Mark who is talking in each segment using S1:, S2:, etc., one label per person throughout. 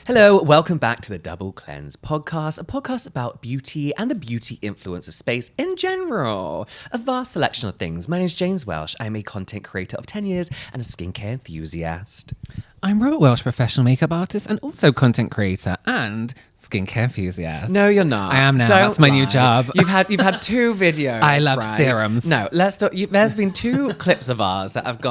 S1: Hello, welcome back to the Double Cleanse podcast, a podcast about beauty and the beauty influencer space in general. A vast selection of things. My name is James Welsh. I'm a content creator of 10 years and a skincare enthusiast.
S2: I'm Robert Welsh, professional makeup artist and also content creator and skincare enthusiast.
S1: No, you're not.
S2: I am now.
S1: Don't
S2: That's my
S1: lie.
S2: new job.
S1: You've had two videos.
S2: I love
S1: right?
S2: serums.
S1: No, let's talk. There's been two clips of ours that have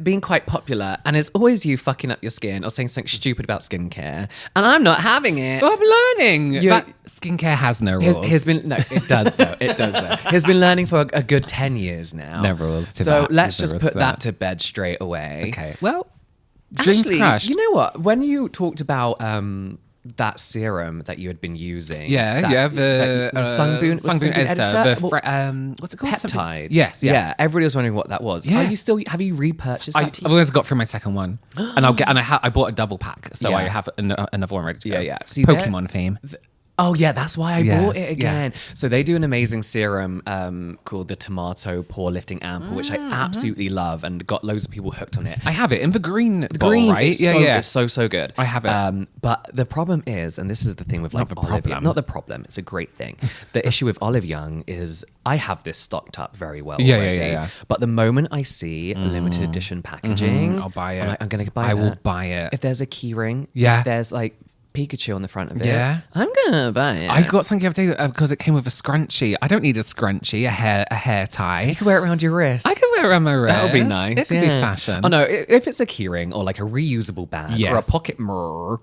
S1: been quite popular, and it's always you fucking up your skin or saying something stupid about skincare, and I'm not having it.
S2: Well, I'm learning. But skincare has no rules.
S1: It does though. It does though. He's been learning for a good 10 years now.
S2: No rules to
S1: so
S2: that.
S1: let's
S2: There's no
S1: just
S2: rules
S1: put
S2: to
S1: that to bed straight away.
S2: Okay. Well, dreams
S1: Actually,
S2: crushed.
S1: you know what? When you talked about that serum that you had been using,
S2: the
S1: sunburn
S2: editor. What's it called?
S1: Peptide.
S2: Yes, yeah.
S1: Everybody was wondering what that was.
S2: Yeah.
S1: Have you repurchased
S2: I've
S1: that?
S2: always got through my second one, and I bought a double pack, so
S1: Yeah.
S2: I have another one ready to go.
S1: Yeah. See,
S2: Pokemon theme.
S1: Oh yeah, that's why I
S2: Yeah,
S1: bought it again.
S2: yeah.
S1: So they do an amazing serum called the Tomato Pore Lifting Ampoule, which I absolutely love, and got loads of people hooked on it.
S2: I have it in the green bottle,
S1: Green,
S2: right?
S1: it's so good.
S2: I have it.
S1: But the problem is, and this is the thing with like
S2: Not the
S1: Olivia,
S2: problem.
S1: not the problem. It's a great thing. The issue with Olive Young is I have this stocked up very well
S2: Yeah,
S1: already.
S2: yeah.
S1: But the moment I see limited edition packaging,
S2: I'll buy it.
S1: I'm like, I'm gonna buy it.
S2: I will buy it.
S1: If there's a key ring,
S2: Yeah.
S1: if there's like Pikachu on the front of it,
S2: Yeah.
S1: I'm gonna buy it.
S2: I got something the other day because it came with a scrunchie. I don't need a scrunchie, a hair tie.
S1: You can wear it around your wrist.
S2: I can wear it around my wrist.
S1: That would be nice.
S2: It could be fashion.
S1: Oh no, if it's a keyring or like a reusable bag or a
S2: Yes.
S1: pocket mirror.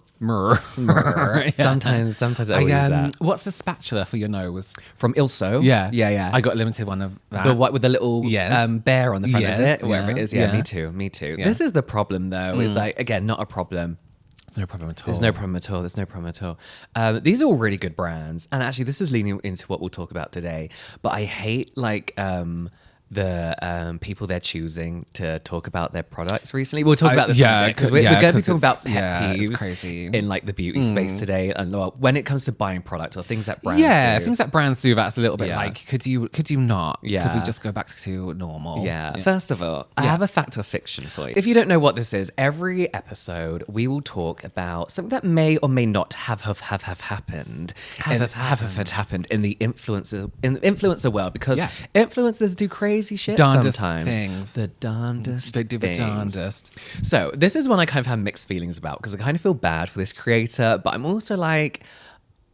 S2: Yeah.
S1: Sometimes I will use that.
S2: What's a spatula for your nose?
S1: From Ilso.
S2: Yeah. I got a limited one of that.
S1: The what with the little
S2: Yes.
S1: bear on the front of
S2: Yes,
S1: it, whatever
S2: yeah,
S1: it is. Yeah,
S2: yeah.
S1: me too.
S2: Yeah.
S1: This is the problem though. It's like, again, not a problem.
S2: There's no problem at all.
S1: There's no problem at all. These are all really good brands. And actually, this is leaning into what we'll talk about today. But I hate like the people they're choosing to talk about their products recently. We'll talk about this because we're going to be talking about pet peeves
S2: it's crazy.
S1: in like the beauty space today. And when it comes to buying products or things that brands do.
S2: things that brands do, that's a little bit
S1: Yeah.
S2: like, could you not?
S1: Yeah.
S2: Could we just go back to normal?
S1: Yeah. First of all, I have a fact or fiction for you. If you don't know what this is, every episode we will talk about something that may or may not have happened. Have happened in the influencer world, because influencers do crazy shit
S2: Darndest
S1: sometimes.
S2: things.
S1: The darndest
S2: They do the
S1: things.
S2: darndest.
S1: So this is one I kind of have mixed feelings about, because I kind of feel bad for this creator, but I'm also like,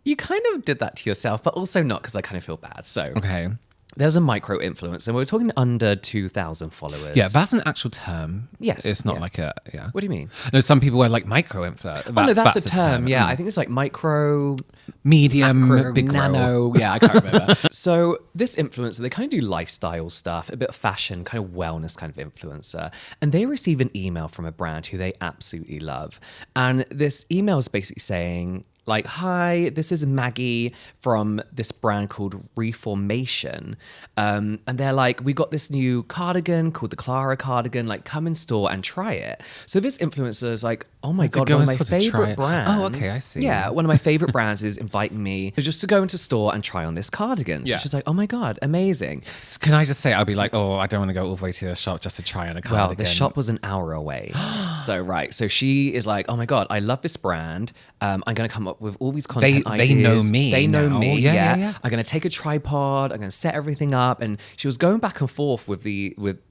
S1: you kind of did that to yourself, but also not, because I kind of feel bad. So
S2: Okay.
S1: there's a micro influencer, and we're talking under 2,000 followers.
S2: Yeah, that's an actual term.
S1: Yes,
S2: It's not
S1: yeah.
S2: like a, yeah.
S1: What do you mean?
S2: No, some people are like micro-influencer.
S1: Oh, no, that's a term. Yeah, I think it's like micro,
S2: Medium,
S1: macro,
S2: big
S1: nano. Yeah, I can't remember. So this influencer, they kind of do lifestyle stuff, a bit of fashion, kind of wellness kind of influencer. And they receive an email from a brand who they absolutely love. And this email is basically saying, like, hi, this is Maggie from this brand called Reformation. And they're like, we got this new cardigan called the Clara cardigan, like come in store and try it. So this influencer is like, oh my God,
S2: go
S1: one of
S2: and
S1: my
S2: sort of try
S1: favorite
S2: it.
S1: brands.
S2: Oh, okay, I see.
S1: Yeah, one of my favorite brands is inviting me just to go into store and try on this cardigan. So
S2: Yeah.
S1: she's like, oh my God, amazing.
S2: Can I just say, I'll be like, oh, I don't want to go all the way to the shop just to try on a cardigan.
S1: Well, the shop was an hour away. So she is like, oh my God, I love this brand. I'm going to come up with all these content
S2: They
S1: ideas.
S2: know me
S1: They know
S2: now.
S1: me.
S2: Yeah.
S1: I'm going to take a tripod. I'm going to set everything up. And she was going back and forth with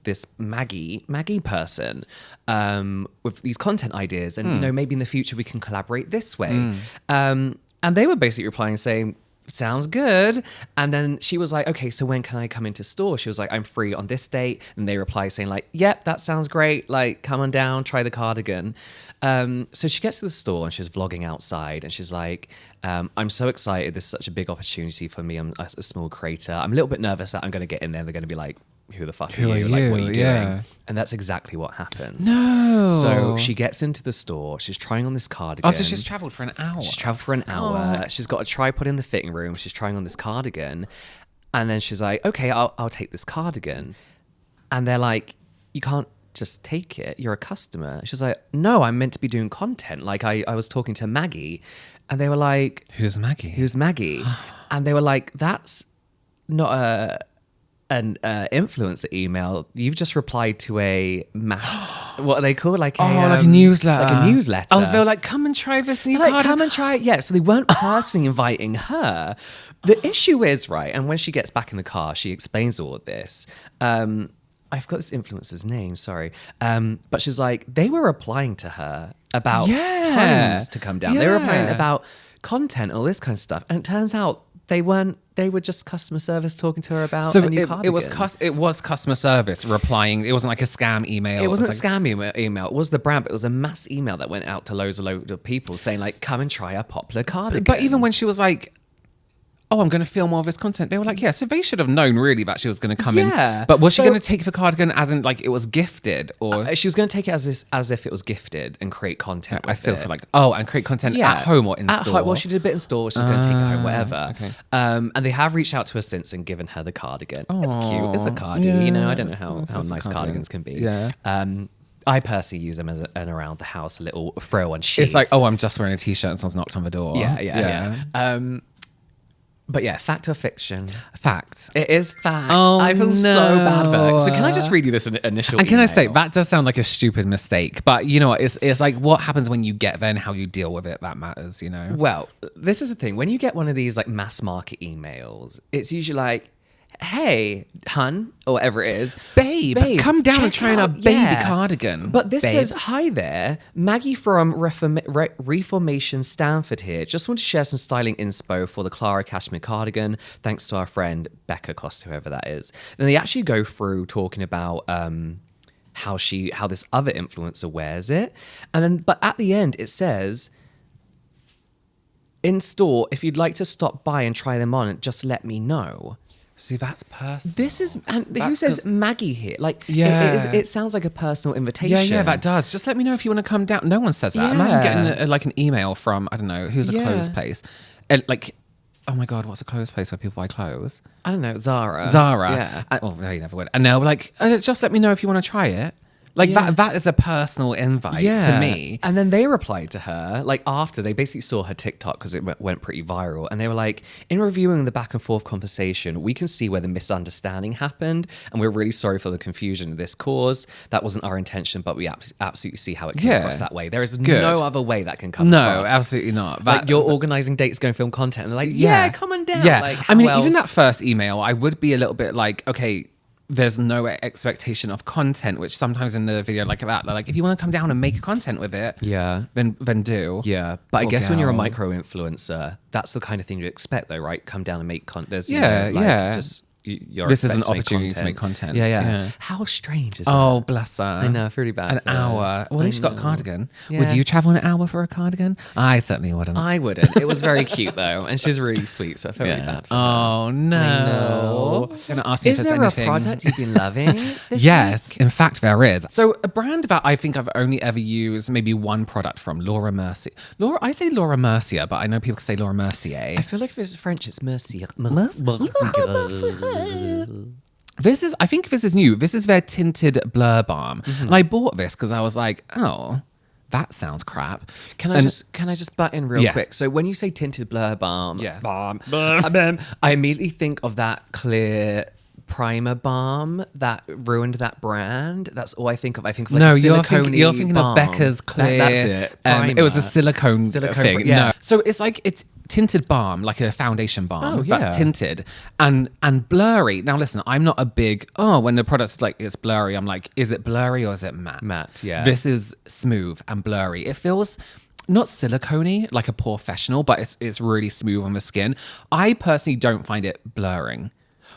S1: this Maggie person with these content ideas. And, maybe in the future we can collaborate this way. And they were basically replying saying, sounds good. And then she was like, okay, so when can I come into store? She was like, I'm free on this date. And they reply saying like, yep, that sounds great. Like, come on down, try the cardigan. So she gets to the store and she's vlogging outside and she's like, I'm so excited. This is such a big opportunity for me. I'm a small creator. I'm a little bit nervous that I'm going to get in there. They're going to be like, who the fuck are you? Like, what are you doing? And that's exactly what happens.
S2: No.
S1: So she gets into the store. She's trying on this cardigan.
S2: Oh, so she's travelled for an hour.
S1: She's traveled for an hour.
S2: Oh.
S1: She's got a tripod in the fitting room. She's trying on this cardigan. And then she's like, okay, I'll take this cardigan. And they're like, you can't just take it. You're a customer. She's like, no, I'm meant to be doing content. Like I was talking to Maggie. And they were like,
S2: Who's Maggie?
S1: who's Maggie? And they were like, that's not an influencer email. You've just replied to a mass, what are they called? Like
S2: like a newsletter.
S1: Like a newsletter.
S2: I was there like, come and try this new
S1: like,
S2: cardigan.
S1: come and try it. Yeah, so they weren't personally inviting her. The issue is, right, and when she gets back in the car, she explains all of this. I forgot this influencer's name, sorry. But she's like, they were replying to her about tones to come down. They were replying about content, all this kind of stuff. And it turns out they weren't, they were just customer service talking to her about a new cardigan.
S2: It was customer service replying. It wasn't like a scam email.
S1: It wasn't a scam email. It was the brand, but it was a mass email that went out to loads of people saying like, come and try our popular cardigan.
S2: But even when she was like, oh, I'm going to film all this content, they were like, yeah, so they should have known really that she was going to come in. But was she going to take the cardigan as in like it was gifted, or
S1: she was going to take it as if it was gifted and create content with
S2: I still
S1: it.
S2: feel like, and create content at home or in store.
S1: Home. Well, she did a bit in store. She's going to take it home, whatever.
S2: Okay.
S1: And they have reached out to her since and given her the cardigan. It's cute. It's a cardigan. I don't know how nice cardigans can be.
S2: Yeah.
S1: I personally use them as an around the house little throw on sheath.
S2: It's like, oh, I'm just wearing a t-shirt and someone's knocked on the door.
S1: Yeah. But yeah, fact or fiction?
S2: Fact.
S1: It is fact.
S2: Oh,
S1: I feel so bad for her. So can I just read you this initial
S2: And can I
S1: email?
S2: say, that does sound like a stupid mistake. But you know what? It's like what happens when you get there and how you deal with it that matters, you know?
S1: Well, this is the thing. When you get one of these like mass market emails, it's usually like, hey, hun, or whatever it is.
S2: Babe, come down and try on our baby cardigan.
S1: But this
S2: babes.
S1: says, hi there, Maggie from Reformation Stanford here. Just want to share some styling inspo for the Clara Cashmere cardigan. Thanks to our friend Becca Costa, whoever that is. And they actually go through talking about how this other influencer wears it. And then, but at the end, it says, in store, if you'd like to stop by and try them on, just let me know.
S2: See, that's personal.
S1: This is, and who says Maggie here? Like,
S2: Yeah.
S1: it sounds like a personal invitation.
S2: Yeah, that does. Just let me know if you want to come down. No one says that.
S1: Yeah.
S2: Imagine getting like an email from, I don't know, who's a clothes place. And like, oh my God, what's a clothes place where people buy clothes?
S1: I don't know, Zara.
S2: Yeah. No, you never would. And they'll be like, just let me know if you want to try it. Like that is a personal invite to me.
S1: And then they replied to her, like after they basically saw her TikTok because it went pretty viral. And they were like, in reviewing the back and forth conversation, we can see where the misunderstanding happened. And we're really sorry for the confusion this caused. That wasn't our intention, but we absolutely see how it came across that way. There is no other way that can come across.
S2: No, absolutely not.
S1: Like you're organizing dates, going film content. And they're like, yeah, come on down.
S2: Yeah.
S1: Like,
S2: I mean,
S1: how
S2: even
S1: else?
S2: that first email, I would be a little bit like, okay, there's no expectation of content, which sometimes in the video like that, they're like, if you want to come down and make content with it, then do.
S1: Yeah, but I guess when you're a micro influencer, that's the kind of thing you expect, though, right? Come down and make content.
S2: This is an opportunity to make content.
S1: Yeah. How strange is that?
S2: Oh, bless her.
S1: I know, pretty bad.
S2: An hour. Well, at least you got a cardigan.
S1: Yeah.
S2: Would you travel an hour for a cardigan? I certainly wouldn't.
S1: I wouldn't. It was very cute though, and she's really sweet, so I feel really bad.
S2: Oh no!
S1: I know.
S2: I'm gonna ask you if
S1: Is
S2: there's
S1: there
S2: anything.
S1: a product you've been loving this
S2: Yes,
S1: week?
S2: in fact, there is. So a brand that I think I've only ever used maybe one product from, Laura Mercier. I say Laura Mercier, but I know people say Laura Mercier.
S1: I feel like if it's French, it's Mercier.
S2: I think this is new. This is their tinted blur balm. And I bought this because I was like, oh, that sounds crap.
S1: Can I just butt in real quick? So when you say tinted blur balm, I immediately think of that clear primer balm that ruined that brand. That's all I think of. I think of like a
S2: you're
S1: silicone-y
S2: thinking
S1: balm.
S2: of Becca's clear.
S1: That's it.
S2: It was a silicone thing.
S1: Yeah.
S2: No. So it's like it's tinted balm, like a foundation balm.
S1: Oh, yeah.
S2: That's tinted and blurry. Now listen, I'm not a big when the product's like it's blurry, I'm like, is it blurry or is it matte?
S1: Matte, yeah.
S2: This is smooth and blurry. It feels not silicone-y like a professional, but it's really smooth on the skin. I personally don't find it blurring.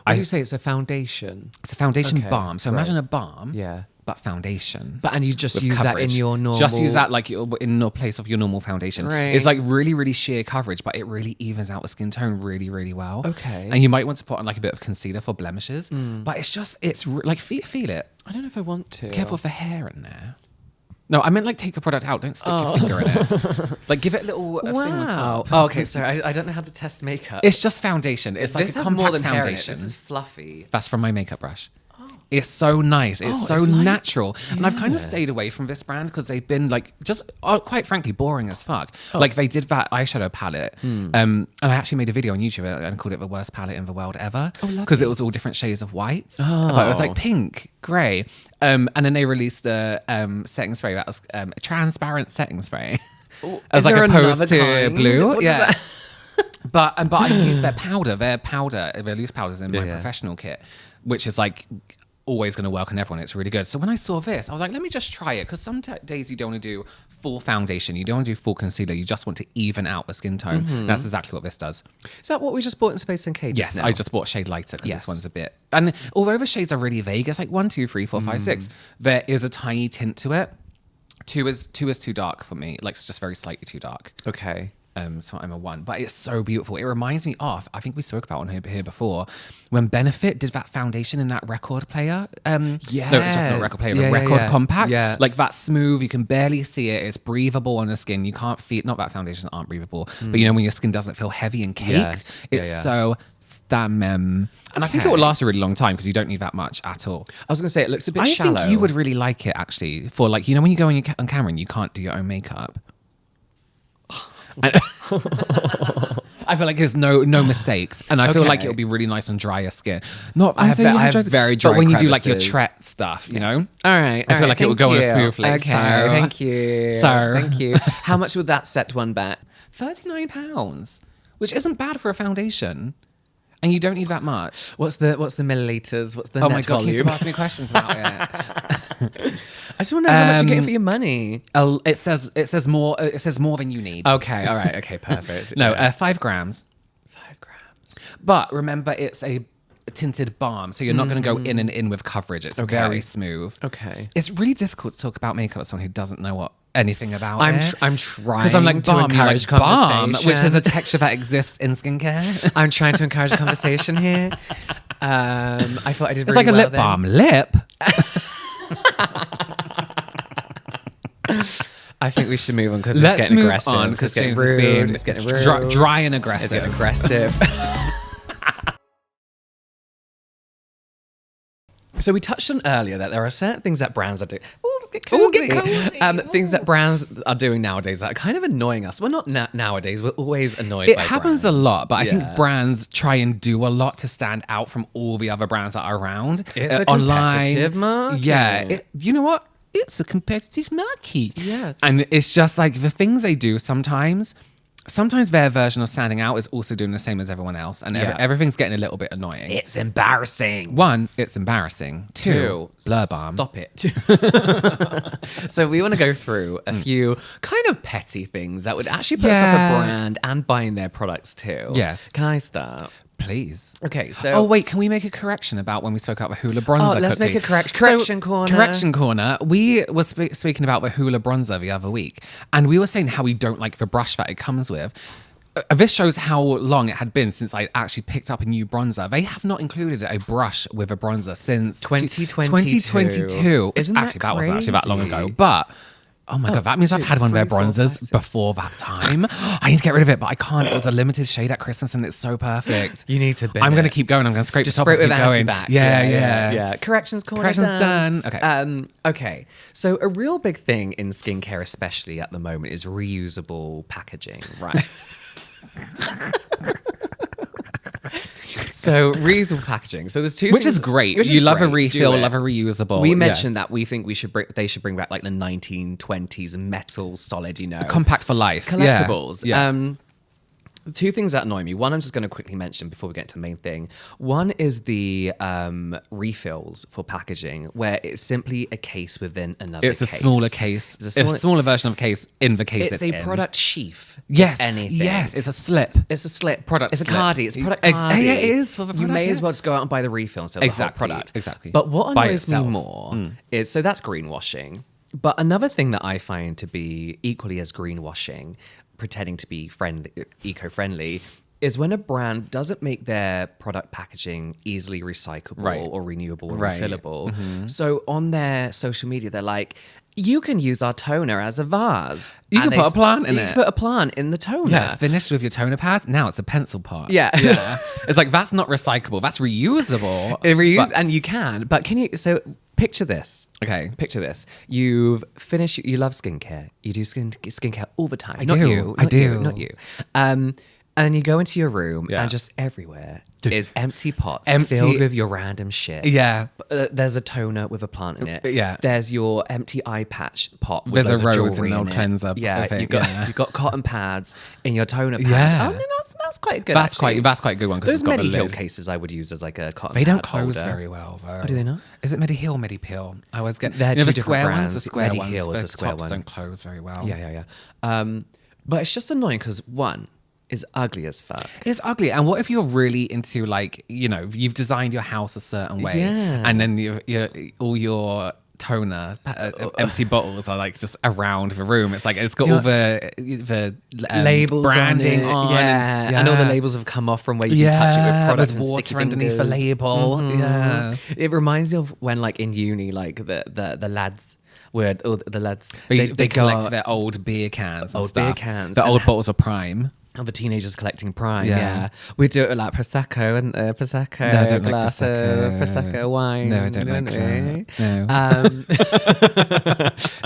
S1: Why do you say it's a foundation?
S2: It's a foundation balm. So imagine a balm,
S1: Yeah.
S2: but foundation.
S1: And you just
S2: with
S1: use that in
S2: coverage.
S1: your normal...
S2: Just use that like in the place of your normal foundation.
S1: Right.
S2: It's like really, really sheer coverage, but it really evens out the skin tone really, really well.
S1: Okay.
S2: And you might want to put on like a bit of concealer for blemishes, but it's like feel it.
S1: I don't know if I want to.
S2: Careful for hair in there. No, I meant like take the product out. Don't stick your finger in it. Like give it a little thing on top.
S1: Oh, okay, sorry. I don't know how to test makeup.
S2: It's just foundation. It's like
S1: this
S2: a
S1: has
S2: compact
S1: more than hair in it.
S2: foundation.
S1: This is fluffy.
S2: That's from my makeup brush. It's so nice. It's so
S1: it's like-
S2: natural. And I've kind of stayed away from this brand because they've been like just quite frankly boring as fuck. Like they did that eyeshadow palette. And I actually made a video on YouTube and called it the worst palette in the world ever. Because it was all different shades of white. But it was like pink, grey. And then they released a setting spray that was a transparent setting spray. As like opposed to blue. Yeah. But I use their loose powders in my professional kit, which is like always going to work on everyone. It's really good. So when I saw this, I was like, let me just try it. Because some days you don't want to do full foundation. You don't want to do full concealer. You just want to even out the skin tone. That's exactly what this does.
S1: Is that what we just bought in Space and Cage?
S2: Yes, I just bought shade lighter because this one's a bit... And although the shades are really vague, it's like 1, 2, 3, 4, 5, 6. There is a tiny tint to it. 2 is too dark for me. Like, it's just very slightly too dark.
S1: Okay.
S2: So I'm a 1, but it's so beautiful. It reminds me of, I think we spoke about on here before, when Benefit did that foundation in that record player. No, just not record player, but record compact. Yeah. Like that smooth, you can barely see it. It's breathable on the skin. You can't feel, not that foundations aren't breathable, but you know, when your skin doesn't feel heavy and caked, it's so stamem. And I think it will last a really long time because you don't need that much at all.
S1: I was going to say, it looks a bit shallow.
S2: I think you would really like it actually for like, you know, when you go on camera and you can't do your own makeup. I feel like there's no mistakes, and I feel like it'll be really nice on drier skin. Not
S1: I have very dry
S2: but when you do like
S1: crevices.
S2: your Tret stuff, you know.
S1: All right,
S2: I feel like it will go on smoothly.
S1: Okay, thank you.
S2: Thank
S1: you. How much would that set one back?
S2: £39, which isn't bad for a foundation. And you don't need that much.
S1: What's the milliliters? What's the
S2: net
S1: my god,
S2: volume? Can you ask me questions about it?
S1: I just want to know how much you're getting for your money.
S2: It says more. It says more than you need.
S1: Okay, all right, okay, perfect.
S2: No, 5 grams.
S1: 5 grams.
S2: But remember, it's a tinted balm, so you're not going to go in and in with coverage. It's very smooth.
S1: Okay.
S2: It's really difficult to talk about makeup with someone who doesn't know anything about it.
S1: I'm trying
S2: because I'm like
S1: to encourage
S2: balm,
S1: conversation,
S2: which is a texture that exists in skincare.
S1: I'm trying to encourage a conversation here. I thought I did.
S2: It's
S1: really
S2: like a
S1: well
S2: lip balm. Lip.
S1: I think we should move on because it's getting aggressive.
S2: Because James is being
S1: it's getting rude.
S2: Dry and aggressive.
S1: It's getting aggressive. So we touched on earlier that there are certain things that brands are doing. Get cozy. Things that brands are doing nowadays that are kind of annoying us. Well, not nowadays. We're always annoyed by
S2: it happens
S1: brands.
S2: a lot, but I think brands try and do a lot to stand out from all the other brands that are around.
S1: It's a competitive market.
S2: Yeah. You know what? It's a competitive market.
S1: Yes.
S2: And it's just like the things they do sometimes their version of standing out is also doing the same as everyone else. And everything's getting a little bit annoying.
S1: It's embarrassing.
S2: 1, it's embarrassing. 2, blur balm.
S1: Stop it. So we want to go through a few kind of petty things that would actually put us off a brand and buying their products too.
S2: Yes.
S1: Can I start?
S2: Please.
S1: Okay, so...
S2: Oh, wait, can we make a correction about when we spoke about the Hoola bronzer?
S1: Oh, let's make a correction corner.
S2: Correction corner. We were speaking about the Hoola bronzer the other week, and we were saying how we don't like the brush that it comes with. This shows how long it had been since I actually picked up a new bronzer. They have not included a brush with a bronzer since 2022.
S1: Isn't that
S2: actually, that wasn't actually that long ago, but... Oh my God, that means I've had one of their bronzers before that time. I need to get rid of it, but I can't. It was a limited shade at Christmas and it's so perfect.
S1: You need to bin
S2: I'm going to keep going. I'm going to scrape
S1: Just
S2: the top
S1: spray it
S2: and
S1: with
S2: keep going.
S1: back.
S2: Yeah.
S1: Corrections corner
S2: Corrections done. Okay.
S1: Okay. So a real big thing in skincare, especially at the moment, is reusable packaging, right? So reusable packaging. So there's two,
S2: which
S1: things,
S2: is great.
S1: Which
S2: you
S1: is
S2: love
S1: great.
S2: a refill, love a reusable.
S1: We mentioned that we think they should bring back like the 1920s metal solid,
S2: compact for life
S1: collectibles.
S2: Yeah.
S1: The two things that annoy me. One, I'm just going to quickly mention before we get to the main thing. One is the refills for packaging, where it's simply a case within another case.
S2: It's a smaller case. It's a smaller version of case in the case it's
S1: a
S2: in.
S1: product sheath.
S2: Yes.
S1: Anything.
S2: Yes, it's a slit.
S1: It's a slit.
S2: Product
S1: It's a
S2: slit.
S1: cardie. It's a product cardie.
S2: Yeah, it is for the product.
S1: You may as well just go out and buy the refill instead of the whole product.
S2: Exactly.
S1: But what
S2: By
S1: annoys me
S2: itself.
S1: more is, so that's greenwashing. But another thing that I find to be equally as greenwashing, pretending to be eco-friendly, is when a brand doesn't make their product packaging easily recyclable or renewable or refillable. So on their social media, they're like, you can use our toner as a vase.
S2: You can put a plant in it.
S1: You can put a plant in the toner.
S2: Yeah, finished with your toner pads. Now it's a pencil pot.
S1: Yeah.
S2: It's like, that's not recyclable. That's reusable.
S1: And you can. But can you, so picture this.
S2: Okay.
S1: Picture this. You've finished, you love skincare. You do skincare all the time.
S2: I do.
S1: Not you. And then you go into your room
S2: Yeah.
S1: and just everywhere is empty pots
S2: Empty-
S1: filled with your random shit.
S2: Yeah.
S1: There's a toner with a plant in it.
S2: Yeah.
S1: There's your empty eye patch pot with
S2: There's a
S1: loads of
S2: rose
S1: jewelry
S2: and
S1: in
S2: no
S1: it.
S2: cleanser
S1: Yeah,
S2: of it,
S1: you've got cotton pads in your toner pad.
S2: Yeah.
S1: Oh, no, that's quite good.
S2: That's
S1: actually.
S2: quite a good one because
S1: Those
S2: it's got the
S1: Mediheal
S2: lid.
S1: cases I would use as like a cotton
S2: They don't
S1: pad
S2: close
S1: holder.
S2: very well, though.
S1: Oh, do they not?
S2: Is it Mediheal or Medipeel? I always get
S1: They're
S2: the
S1: two different
S2: square ones.
S1: brands.
S2: The square
S1: Mediheal
S2: ones.
S1: is
S2: The
S1: a square
S2: tops
S1: one.
S2: don't close very well.
S1: Yeah. But it's just annoying because one is ugly as fuck.
S2: It's ugly. And what if you're really into, like, you know, you've designed your house a certain way,
S1: Yeah.
S2: and then all your toner empty bottles are like just around the room. It's like it's got all the
S1: Labels
S2: branding
S1: on,
S2: on,
S1: and all the labels have come off from where you can touch it with products
S2: there's
S1: and
S2: water
S1: sticky
S2: underneath the
S1: fingers.
S2: label. Yeah,
S1: It reminds me of when, like, in uni, like the lads were the lads
S2: they collect
S1: got
S2: their old beer cans, and
S1: Old
S2: stuff.
S1: beer cans
S2: the
S1: and
S2: old bottles of Prime.
S1: all the teenagers collecting Prime.
S2: Yeah.
S1: Yeah, we do it with like prosecco and prosecco.
S2: No, I don't like
S1: glass of prosecco wine.
S2: No, I don't like
S1: we?
S2: that. No.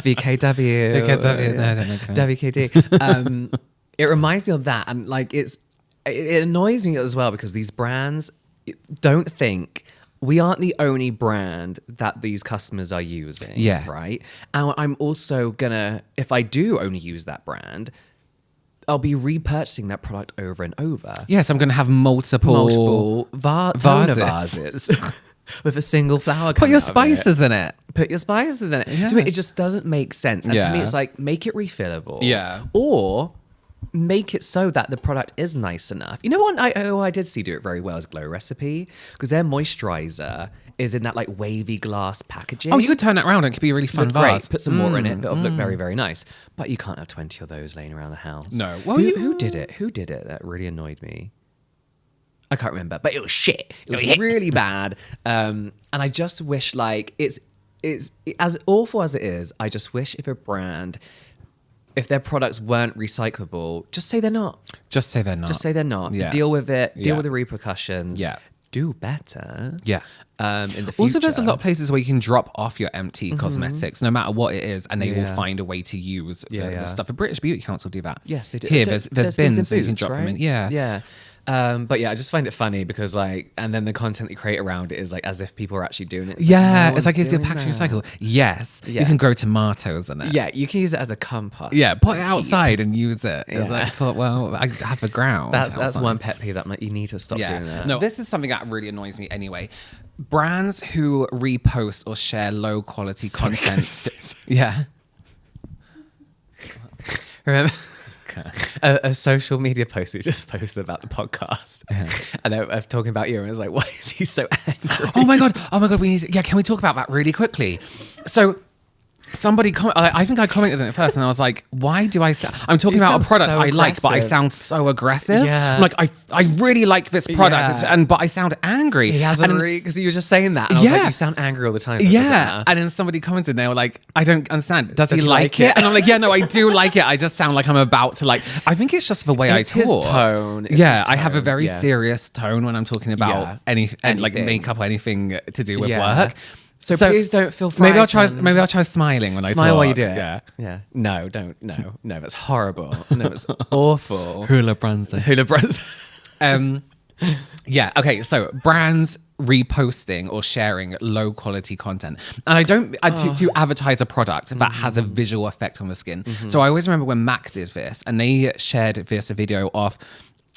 S1: VKW.
S2: VKW, no, I don't like that.
S1: WKD. It reminds me of that, and like it annoys me as well because these brands don't think we aren't the only brand that these customers are using.
S2: Yeah.
S1: Right. And I'm also gonna, if I do only use that brand, I'll be repurchasing that product over and over.
S2: Yes, I'm going to have multiple
S1: toner vases with a single flower.
S2: Put your
S1: coming out of it.
S2: spices in it.
S1: Put your spices in it.
S2: Yeah.
S1: To me, it just doesn't make sense. And to me,
S2: Yeah.
S1: it's like, make it refillable.
S2: Yeah.
S1: Or make it so that the product is nice enough. You know what I did see do it very well is Glow Recipe, because their moisturizer is in that like wavy glass packaging.
S2: Oh, you could turn that around. It could be a really fun
S1: Look great.
S2: vase.
S1: Put some water in it. It'll look very, very nice. But you can't have 20 of those laying around the house.
S2: No. Well,
S1: who did it? Who did it? That really annoyed me. I can't remember, but it was shit. It was really bad. And I just wish, like, it's as awful as it is. I just wish if a brand, if their products weren't recyclable, just say they're not.
S2: Just say they're not.
S1: Just say they're not.
S2: Yeah.
S1: Deal with it. Deal
S2: Yeah.
S1: with the repercussions.
S2: Yeah.
S1: Do better.
S2: Yeah.
S1: In the future.
S2: Also, there's a lot of places where you can drop off your empty cosmetics, no matter what it is, and they will
S1: Yeah.
S2: find a way to use
S1: Yeah,
S2: the
S1: yeah.
S2: stuff. The British Beauty Council do that.
S1: Yes, they do.
S2: Here, there's
S1: things
S2: bins
S1: in
S2: so you can
S1: boots,
S2: drop them in.
S1: right?
S2: Yeah.
S1: Yeah. But yeah, I just find it funny because like, and then the content you create around it is like as if people are actually doing it. It's
S2: Yeah,
S1: no
S2: it's like,
S1: one's
S2: is your
S1: doing
S2: packaging
S1: that.
S2: recyclable? Yes.
S1: Yeah.
S2: You can grow tomatoes in it.
S1: Yeah, you can use it as a compost.
S2: Yeah, put it outside and use it. It's
S1: Yeah.
S2: like, well, I have a ground.
S1: That's
S2: outside.
S1: one pet peeve that you need to stop doing that.
S2: No, this is something that really annoys me anyway. Brands who repost or share low quality content. Yeah.
S1: Remember a social media post we just posted about the podcast, and I'm talking about you, and I was like, why is he so angry?
S2: Oh my god. We need to, can we talk about that really quickly? So somebody I think I commented on it first, and I was like, why do I I'm talking
S1: You
S2: about a
S1: sound
S2: product
S1: so
S2: I like, but I
S1: aggressive.
S2: sound so aggressive.
S1: Yeah.
S2: I'm like, I really like this product,
S1: Yeah.
S2: but I sound angry.
S1: He hasn't really, because you were just saying that, and I was like, you sound angry all the time. So it doesn't
S2: Yeah,
S1: matter.
S2: and then somebody commented, and they were like, I don't understand. Does he
S1: he
S2: like
S1: like
S2: it?
S1: it?
S2: And I'm like, yeah, no, I do like it. I just sound like I'm about to like. I think it's just the way
S1: It's
S2: I
S1: his
S2: talk.
S1: tone. It's
S2: Yeah,
S1: his
S2: I have a
S1: tone.
S2: very
S1: Yeah.
S2: serious tone when I'm talking about
S1: Yeah.
S2: anything like
S1: Anything.
S2: makeup or anything to do with
S1: Yeah.
S2: work.
S1: So please don't feel
S2: Maybe I'll try.
S1: frightened.
S2: Maybe I'll try smiling when I
S1: Smile
S2: talk.
S1: while you do it.
S2: Yeah.
S1: Yeah. No, don't. No, that's horrible. No, it's awful.
S2: Hula Brunson.
S1: Hula Bros.
S2: Yeah. Okay. So brands reposting or sharing low quality content, and I don't to advertise a product that has a visual effect on the skin. So I always remember when MAC did this, and they shared this video of.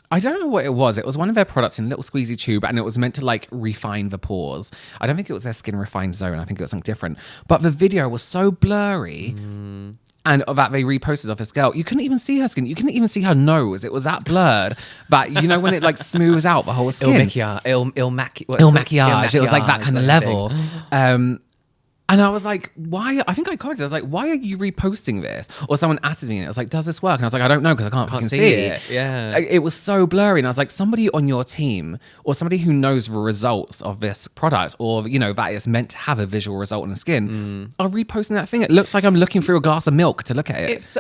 S2: I don't know what it was. It was one of their products in a little squeezy tube, and it was meant to like refine the pores. I don't think it was their Skin Refined Zone. I think it was something different. But the video was so blurry. And that they reposted of this girl, you couldn't even see her skin. You couldn't even see her nose. It was that blurred. But you know when it like smooths out the whole skin.
S1: Il maquillage.
S2: Il maquillage. It was like that kind of level. And I was like, why? I think I commented, I was like, why are you reposting this? Or someone added me and it was like, does this work? And I was like, I don't know because I can't fucking see it.
S1: Yeah.
S2: It was so blurry. And I was like, somebody on your team or somebody who knows the results of this product or, you know, that it's meant to have a visual result on the skin are reposting that thing. It looks like I'm looking through a glass of milk to look at it.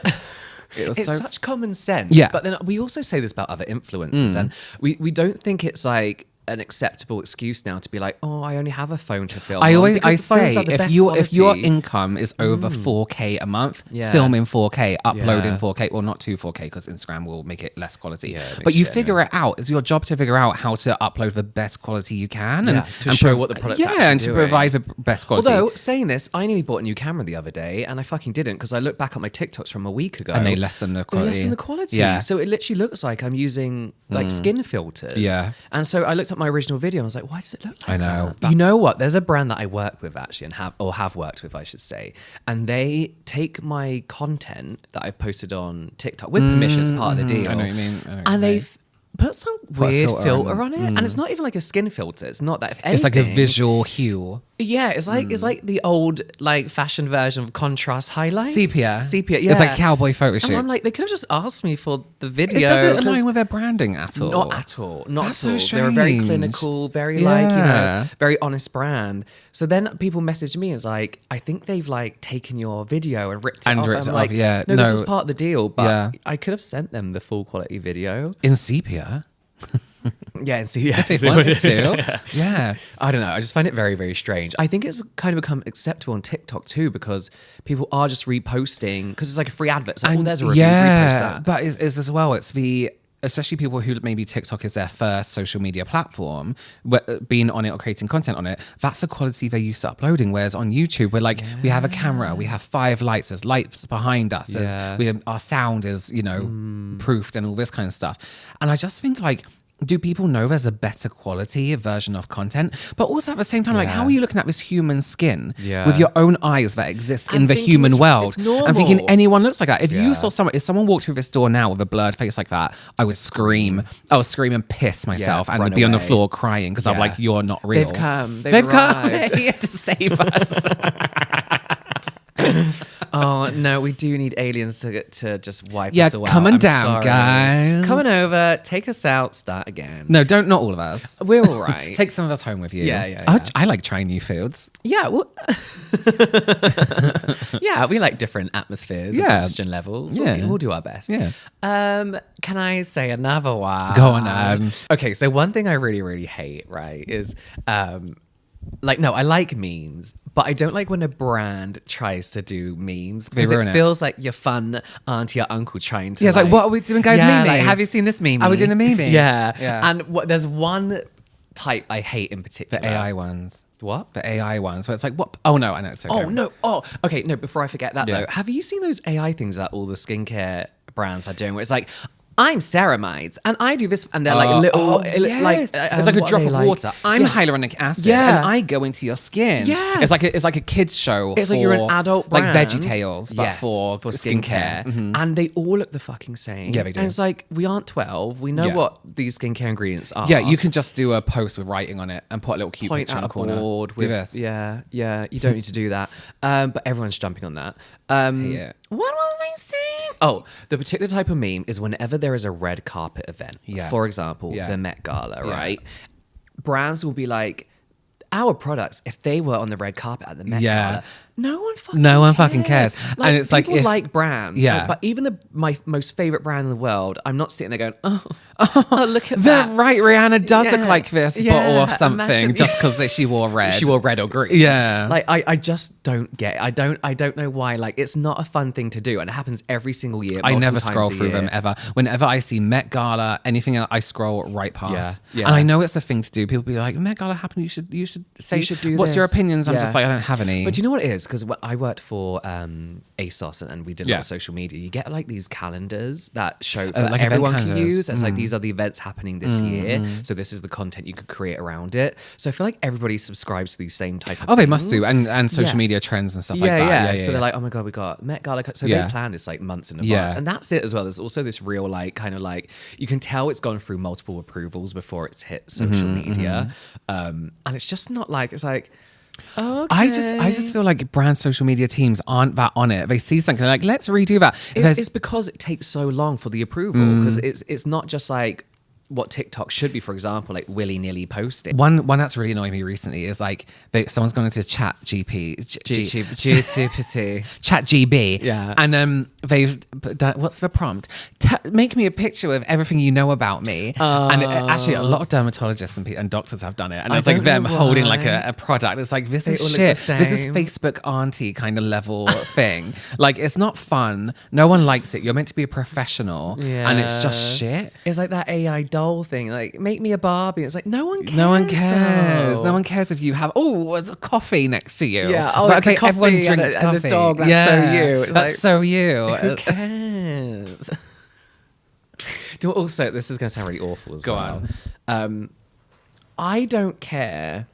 S1: It's such common sense.
S2: Yeah.
S1: But then we also say this about other influencers and we don't think it's like an acceptable excuse now to be like, oh, I only have a phone to film.
S2: I say if your income is over 4K a month, film in 4K, upload in 4K, or not to 4K because Instagram will make it less quality. But you figure it out. It's your job to figure out how to upload the best quality you can and
S1: show what the product's actually
S2: and to
S1: doing.
S2: provide the best quality.
S1: Although saying this, I nearly bought a new camera the other day and I fucking didn't because I looked back at my TikToks from a week ago
S2: and they lessen the quality.
S1: Yeah. So it literally looks like I'm using like skin filters.
S2: Yeah.
S1: And so I looked at my original video and I was like, why does it look like
S2: I know.
S1: that? You know what? There's a brand that I work with actually and have worked with, I should say. And they take my content that I've posted on TikTok with permission as part of the deal.
S2: I know what you mean.
S1: And they've put some weird filter on it.
S2: Mm.
S1: And it's not even like a skin filter. It's not that. If anything,
S2: It's like a visual hue.
S1: Yeah, it's like the old like fashion version of contrast highlight.
S2: Sepia.
S1: Yeah.
S2: It's like cowboy photo shoot.
S1: And I'm like, they could have just asked me for the video.
S2: It doesn't align with their branding at all.
S1: Not at all. Not
S2: That's
S1: at all.
S2: so
S1: They're a very
S2: strange.
S1: clinical, very very honest brand. So then people message me, it's like, I think they've like taken your video and ripped it off.
S2: ripped it
S1: I'm
S2: off,
S1: like,
S2: yeah.
S1: No, this was part of the deal, but
S2: Yeah.
S1: I could have sent them the full quality video.
S2: In sepia.
S1: Yeah, and see, yeah,
S2: They wanted to. Yeah.
S1: I don't know. I just find it very, very strange. I think it's kind of become acceptable on TikTok too because people are just reposting because it's like a free advert. So there's a review, repost that.
S2: But it's as well. It's especially people who maybe TikTok is their first social media platform, being on it or creating content on it. That's the quality they're used to uploading. Whereas on YouTube, we're like, we have a camera, we have 5 lights, there's lights behind us, our sound is, proofed and all this kind of stuff. And I just think like, do people know there's a better quality version of content? But also at the same time, like, how are you looking at this human skin with your own eyes that exist in the human world? I'm thinking anyone looks like that. If you saw if someone walked through this door now with a blurred face like that, I would scream. I would scream and piss myself and would be on the floor crying because I'm like, you're not real.
S1: They've come.
S2: They've come. They're here to save us.
S1: Oh no, we do need aliens to just wipe us away.
S2: Coming down, guys.
S1: Coming over, take us out, start again.
S2: No, not all of us.
S1: We're all right.
S2: Take some of us home with you.
S1: Yeah.
S2: I like trying new foods.
S1: Yeah, well, yeah, we like different atmospheres, and oxygen levels. We'll do our best.
S2: Yeah.
S1: Can I say another one?
S2: Go on.
S1: Okay, so one thing I really, really hate, right, is I like memes, but I don't like when a brand tries to do memes because it feels like your fun auntie or uncle trying to.
S2: Yeah, it's like, what are we doing, guys? Memes?
S1: Like, have you seen this meme?
S2: Are we doing a meme?
S1: Yeah. And there's one type I hate in particular.
S2: The AI ones.
S1: What?
S2: The AI ones. So it's like, what? Oh, no, I know. It's okay.
S1: Oh, no. Oh, okay. No, before I forget that, though, have you seen those AI things that all the skincare brands are doing where it's like, I'm ceramides and I do this, and they're like little, like
S2: it's like a drop of water. I'm hyaluronic acid, and I go into your skin.
S1: Yeah,
S2: it's like a kids show.
S1: It's like you're an adult brand,
S2: like Veggie Tales, but for skincare.
S1: Mm-hmm. And they all look the fucking same.
S2: Yeah, they do.
S1: And it's like, we aren't 12. We know what these skincare ingredients are.
S2: Yeah, you can just do a post with writing on it and put a little cute
S1: Point
S2: picture in the corner.
S1: Do
S2: this.
S1: Yeah. You don't need to do that. But everyone's jumping on that. What was I saying? Oh, the particular type of meme is whenever there is a red carpet event. Yeah. For example, the Met Gala, right? Brands will be like, our products, if they were on the red carpet at the Met Gala, no one fucking cares. Like, and it's people like, like brands. Yeah. But even my most favorite brand in the world, I'm not sitting there going, oh look at that.
S2: Right, Rihanna does look like this bottle of something just because she wore red.
S1: She wore red or green.
S2: Yeah.
S1: Like, I just don't get it. I don't know why. Like, it's not a fun thing to do. And it happens every single year.
S2: I never scroll through them ever. Whenever I see Met Gala, anything else, I scroll right past. Yeah. And I know it's a thing to do. People be like, Met Gala happened. You should say, what's your opinions? I'm just like, I don't have any.
S1: But do you know what it is? Because I worked for ASOS and we did a lot of social media. You get like these calendars that show that like everyone can use. It's like, these are the events happening this year. So this is the content you could create around it. So I feel like everybody subscribes to these same type of things.
S2: They must do. And social media trends and stuff like that.
S1: So they're like, oh my God, we got Met Gala. So they plan this like months in advance. And that's it as well. There's also this real like kind of like, you can tell it's gone through multiple approvals before it's hit social media. And it's just not like, it's like, Okay.
S2: I just feel like brand social media teams aren't that on it. They see something like, let's redo that.
S1: It's because it takes so long for the approval, because it's not just like what TikTok should be, for example, like willy-nilly posting.
S2: One that's really annoying me recently is like someone's gone into Chat GB,
S1: Yeah.
S2: and they've done, what's the prompt? Make me a picture of everything you know about me. And actually, a lot of dermatologists and doctors have done it, and it's like them holding like a product. It's like, this is shit. This is Facebook auntie kind of level thing. Like, it's not fun. No one likes it. You're meant to be a professional, and it's just shit.
S1: It's like that AI doll thing, like, make me a Barbie. It's like, no one cares.
S2: No one cares.
S1: though.
S2: No one cares if you have there's a coffee next to you.
S1: Yeah.
S2: It's
S1: Oh,
S2: like,
S1: it's a
S2: okay,
S1: coffee
S2: everyone
S1: and
S2: drinks
S1: a
S2: coffee.
S1: dog. That's so you. It's
S2: That's
S1: like,
S2: so you.
S1: Who cares? Also, this is going to sound really awful as well.
S2: Go on.
S1: I don't care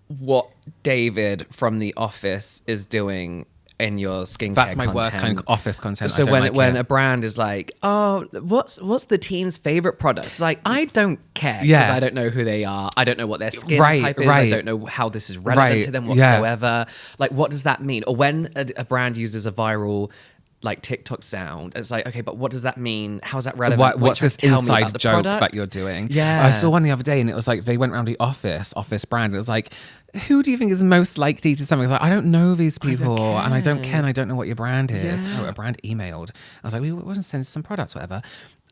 S1: what David from The Office is doing in your skincare
S2: That's my
S1: content.
S2: worst kind of office content.
S1: So
S2: I don't
S1: when
S2: like
S1: when
S2: it.
S1: a brand is like, oh, what's the team's favorite products? Like, I don't care, because
S2: Yeah.
S1: I don't know who they are. I don't know what their skin
S2: Right,
S1: type is. I
S2: right.
S1: don't know how this is relevant
S2: Right,
S1: to them
S2: yeah.
S1: whatsoever. Like, what does that mean? Or when a brand uses a viral like TikTok sound, it's like, okay, but what does that mean? How's that relevant?
S2: What's
S1: Trying
S2: this
S1: to tell me
S2: inside
S1: about the
S2: joke
S1: product?
S2: that you're doing?
S1: Yeah.
S2: I saw one the other day, and it was like they went around the office brand. It was like, who do you think is most likely to something? It's like, I don't know these people, and I don't care, and I don't know what your brand is.
S1: Yeah.
S2: Oh, a brand emailed. I was like, we want to send some products, whatever.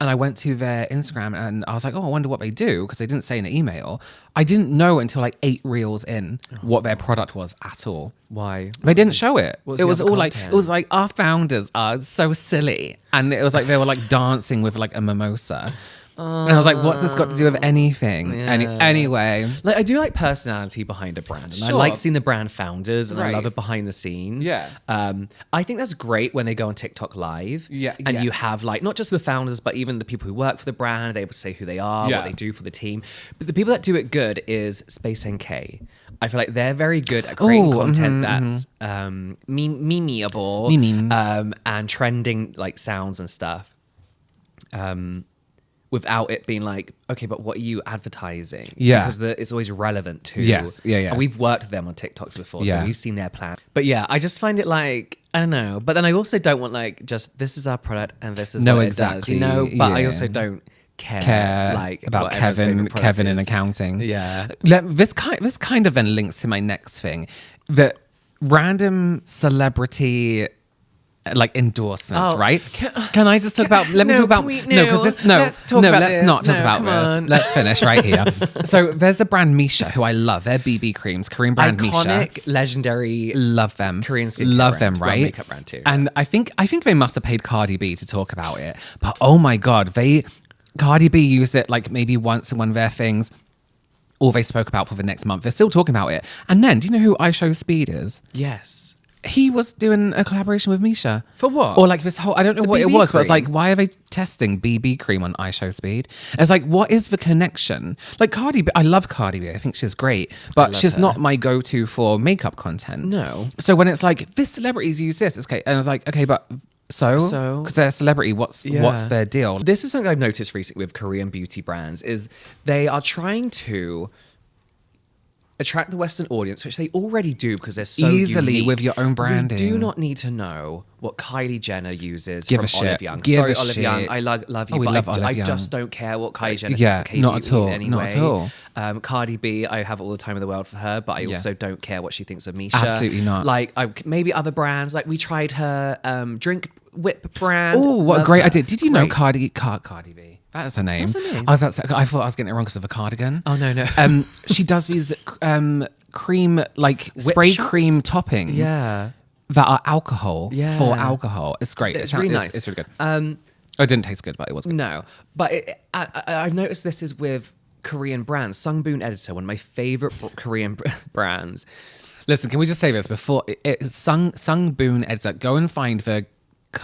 S2: And I went to their Instagram, and I was like, oh, I wonder what they do, because they didn't say in the email. I didn't know until like 8 reels in what their product was at all.
S1: Why?
S2: They didn't show it.
S1: what was
S2: It
S1: the
S2: was
S1: other
S2: all like,
S1: content?
S2: it was like, our founders are so silly, and it was like they were like dancing with like a mimosa. And I was like, what's this got to do with anything?
S1: Yeah.
S2: Anyway.
S1: Like, I do like personality behind a brand, and I
S2: Sure.
S1: like seeing the brand founders, and I
S2: Right.
S1: love it behind the scenes.
S2: Yeah.
S1: I think that's great when they go on TikTok live.
S2: Yeah,
S1: and you
S2: yes.
S1: have like not just the founders, but even the people who work for the brand. They're able to say who they are,
S2: Yeah.
S1: what they do for the team. But the people that do it good is Space NK. I feel like they're very good at creating
S2: Ooh,
S1: content that's memeable, and trending like sounds and stuff. Without it being like, okay, but what are you advertising?
S2: Yeah.
S1: Because it's always relevant to.
S2: Yes. Yeah, yeah.
S1: And we've worked with them on TikToks before,
S2: Yeah.
S1: so we've seen their plan. But yeah, I just find it like, I don't know. But then I also don't want like just, this is our product and this is
S2: No,
S1: what
S2: exactly,
S1: it does, But I
S2: yeah.
S1: also don't care
S2: Like
S1: like
S2: about
S1: what everyone's favorite product
S2: Kevin in
S1: is.
S2: accounting.
S1: Yeah.
S2: This kind of then links to my next thing. That random celebrity like endorsements,
S1: Oh,
S2: right? Can I just talk about? Let me
S1: no,
S2: talk about.
S1: can we-
S2: No, because this. No,
S1: let's talk
S2: no,
S1: about
S2: let's
S1: this.
S2: not talk
S1: No,
S2: about
S1: come
S2: this.
S1: on.
S2: Let's finish right here. So there's a brand Misha who I love. They're BB creams, Korean brand
S1: Iconic,
S2: Misha.
S1: legendary.
S2: Love them.
S1: Korean skincare
S2: Love
S1: brand.
S2: them,
S1: Well,
S2: right?
S1: makeup brand too.
S2: And I think they must have paid Cardi B to talk about it. But oh my god, Cardi B used it like maybe once in one of their things. Or they spoke about for the next month. They're still talking about it. And then, do you know who I Show Speed is?
S1: Yes.
S2: He was doing a collaboration with Misha.
S1: For what?
S2: Or like this whole, I don't know
S1: The
S2: what it
S1: BB
S2: was, but it's
S1: cream?
S2: like, why are they testing BB cream on iShow Speed? It's like, what is the connection? Like Cardi B, I love Cardi B. I think she's great, but she's
S1: her.
S2: not my go-to for makeup content.
S1: No.
S2: So when it's like, this celebrities use this, it's okay. And I was like, okay, but so? Because they're a celebrity, what's their deal?
S1: This is something I've noticed recently with Korean beauty brands is they are trying to attract the Western audience, which they already do because they're so
S2: Easily
S1: unique.
S2: with your own branding.
S1: We do not need to know what Kylie Jenner uses
S2: Give
S1: from
S2: a shit.
S1: Olive Young.
S2: Give
S1: Sorry,
S2: a
S1: Olive Young,
S2: shit.
S1: I love you,
S2: Oh, we
S1: but
S2: love
S1: I
S2: Olive Young.
S1: just don't care what Kylie Jenner
S2: Yeah,
S1: thinks of K
S2: not at
S1: beauty
S2: all,
S1: anyway.
S2: not at all.
S1: Cardi B, I have all the time in the world for her, but I also don't care what she thinks of Misha.
S2: Absolutely not.
S1: Like maybe other brands, like we tried her drink whip brand.
S2: Oh, what a
S1: Love
S2: great
S1: her.
S2: idea. Did you know
S1: Great.
S2: Cardi B? That is her name.
S1: What's her name?
S2: I thought I was getting it wrong because of a cardigan.
S1: Oh, no.
S2: She does these cream, like spray
S1: shots?
S2: cream toppings.
S1: Yeah.
S2: That are alcohol
S1: Yeah.
S2: for alcohol. It's great.
S1: It's really nice.
S2: It's really good. It didn't taste good, but it was good.
S1: No, but I've noticed this is with Korean brands. Sungboon Editor, one of my favorite Korean brands.
S2: Listen, can we just say this before Sungboon Editor? Go and find the